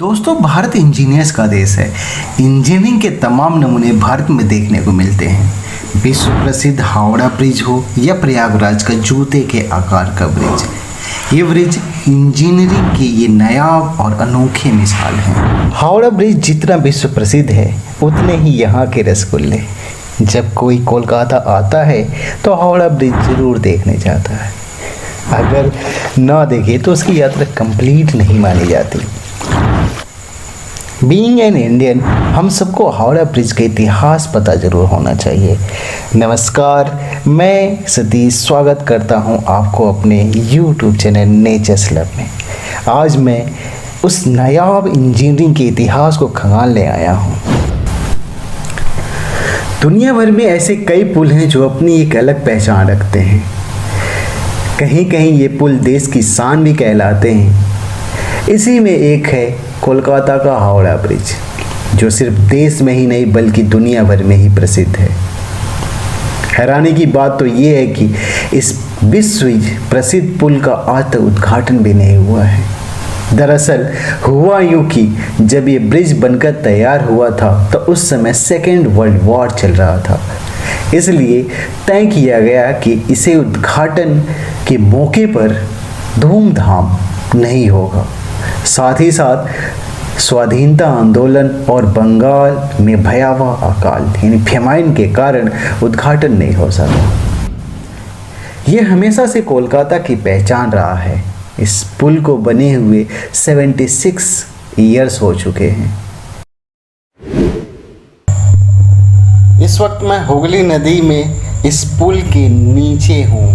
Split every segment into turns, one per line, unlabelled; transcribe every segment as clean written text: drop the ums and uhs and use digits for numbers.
दोस्तों, भारत इंजीनियर्स का देश है। इंजीनियरिंग के तमाम नमूने भारत में देखने को मिलते हैं। विश्व प्रसिद्ध हावड़ा ब्रिज हो या प्रयागराज का जूते के आकार का ब्रिज, ये ब्रिज इंजीनियरिंग की ये नायाब और अनोखी मिसाल है। हावड़ा ब्रिज जितना विश्व प्रसिद्ध है उतने ही यहाँ के रसगुल्ले। जब कोई कोलकाता आता है तो हावड़ा ब्रिज जरूर देखने जाता है। अगर ना देखे तो उसकी यात्रा कंप्लीट नहीं मानी जाती। बीइंग एन इंडियन, हम सबको हावड़ा ब्रिज का इतिहास पता जरूर होना चाहिए। नमस्कार, मैं सतीश स्वागत करता हूं आपको अपने YouTube चैनल नेचर्स लव में। आज मैं उस नायाब इंजीनियरिंग के इतिहास को खंगाल ले आया हूं। दुनिया भर में ऐसे कई पुल हैं जो अपनी एक अलग पहचान रखते हैं। कहीं कहीं ये पुल देश की शान भी कहलाते हैं। इसी में एक है कोलकाता का हावड़ा ब्रिज, जो सिर्फ देश में ही नहीं बल्कि दुनिया भर में ही प्रसिद्ध है। हैरानी की बात तो ये है कि इस विश्व प्रसिद्ध पुल का आज तक उद्घाटन भी नहीं हुआ है। दरअसल हुआ यूं कि जब ये ब्रिज बनकर तैयार हुआ था तो उस समय सेकेंड वर्ल्ड वॉर चल रहा था। इसलिए तय किया गया कि इसे उद्घाटन के मौके पर धूमधाम नहीं होगा। साथ ही साथ स्वाधीनता आंदोलन और बंगाल में भयावह अकाल यानी फेमाइन के कारण उद्घाटन नहीं हो सका। यह हमेशा से कोलकाता की पहचान रहा है। इस पुल को बने हुए 76 ईयर्स हो चुके हैं। इस वक्त मैं हुगली नदी में इस पुल के नीचे हूँ।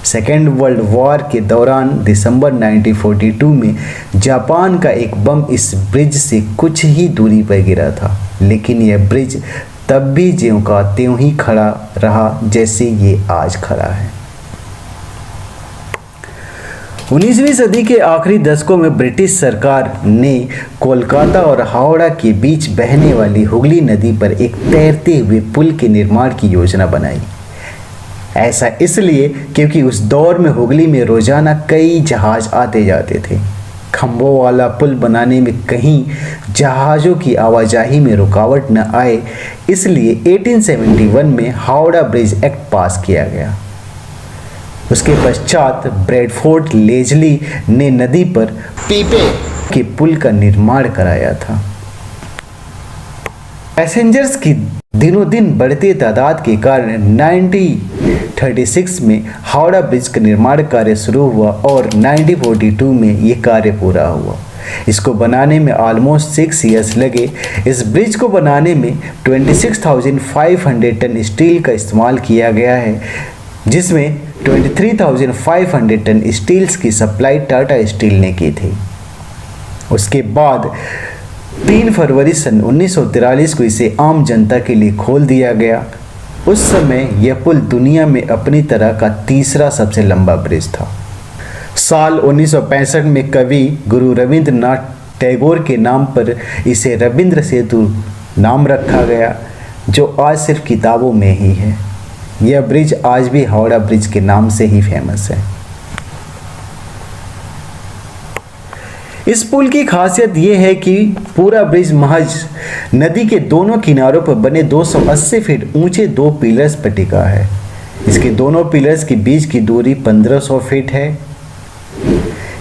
सेकेंड वर्ल्ड वॉर के दौरान दिसंबर 1942 में जापान का एक बम इस ब्रिज से कुछ ही दूरी पर गिरा था, लेकिन यह ब्रिज तब भी ज्यों का त्यों ही खड़ा रहा जैसे ये आज खड़ा है। 19वीं सदी के आखिरी दशकों में ब्रिटिश सरकार ने कोलकाता और हावड़ा के बीच बहने वाली हुगली नदी पर एक तैरते हुए पुल के निर्माण की योजना बनाई। ऐसा इसलिए क्योंकि उस दौर में हुगली में रोजाना कई जहाज आते जाते थे। खंभों वाला पुल बनाने में कहीं जहाज़ों की आवाजाही में रुकावट न आए, इसलिए 1871 में हावड़ा ब्रिज एक्ट पास किया गया। उसके पश्चात ब्रैडफोर्ड लेजली ने नदी पर पीपे के पुल का निर्माण कराया था। पैसेंजर्स की दिनों दिन बढ़ती तादाद के कारण 1936 में हावड़ा ब्रिज का निर्माण कार्य शुरू हुआ और 1942 में ये कार्य पूरा हुआ। इसको बनाने में ऑलमोस्ट 6 ईयर्स लगे। इस ब्रिज को बनाने में 26,500 टन स्टील का इस्तेमाल किया गया है, जिसमें 23,500 टन स्टील्स की सप्लाई टाटा स्टील ने की थी। उसके बाद 3 फरवरी सन 1943 को इसे आम जनता के लिए खोल दिया गया। उस समय यह पुल दुनिया में अपनी तरह का तीसरा सबसे लंबा ब्रिज था। साल 1965 में कवि गुरु रविंद्रनाथ टैगोर के नाम पर इसे रविंद्र सेतु नाम रखा गया, जो आज सिर्फ किताबों में ही है। यह ब्रिज आज भी हावड़ा ब्रिज के नाम से ही फेमस है। इस पुल की खासियत यह है कि पूरा ब्रिज महज नदी के दोनों किनारों पर बने 280 फीट ऊंचे 2 पिलर्स पर टिका है। इसके दोनों पिलर्स के बीच की दूरी 1500 फीट है।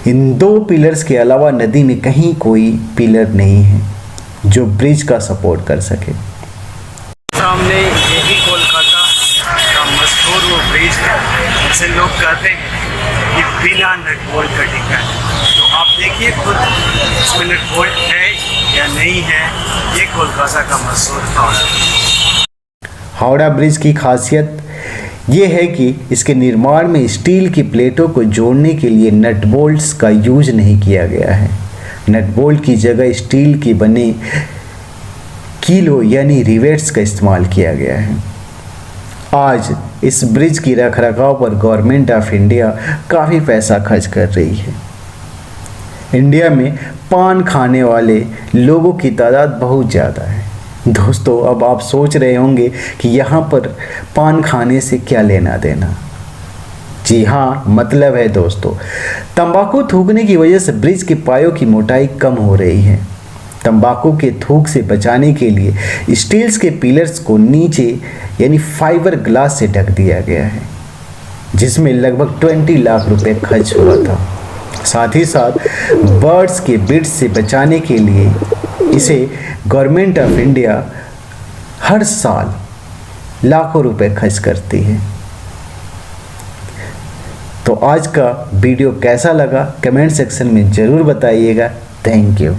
इन 2 पिलर्स के अलावा नदी में कहीं कोई पिलर नहीं है जो ब्रिज का सपोर्ट कर सके।
सामने यही कोलकाता का मशहूर वो ब्रिज है, जिसे लोग कहते हैं कि बिना नट बोल्ट का टिका है। तो आप देखिए खुद इसमें नट बोल्ट है या नहीं है। ये कोलकाता का मशहूर
हावड़ा ब्रिज की खासियत ये है कि इसके निर्माण में स्टील की प्लेटों को जोड़ने के लिए नट बोल्ट्स का यूज नहीं किया गया है। नट बोल्ट की जगह स्टील के बने कीलो यानी रिवेट्स का इस्तेमाल किया गया है। आज इस ब्रिज की रखरखाव पर गवर्नमेंट ऑफ इंडिया काफ़ी पैसा खर्च कर रही है। इंडिया में पान खाने वाले लोगों की तादाद बहुत ज़्यादा है। दोस्तों, अब आप सोच रहे होंगे कि यहाँ पर पान खाने से क्या लेना देना। जी हाँ, मतलब है दोस्तों, तंबाकू थूकने की वजह से ब्रिज के पायों की मोटाई कम हो रही है। तंबाकू के थूक से बचाने के लिए स्टील्स के पिलर्स को नीचे यानी फाइबर ग्लास से ढक दिया गया है, जिसमें लगभग 20 लाख रुपए खर्च हुआ था। साथ ही साथ बर्ड्स के बिट्स से बचाने के लिए इसे गवर्नमेंट ऑफ इंडिया हर साल लाखों रुपए खर्च करती है। तो आज का वीडियो कैसा लगा कमेंट सेक्शन में ज़रूर बताइएगा। Thank you.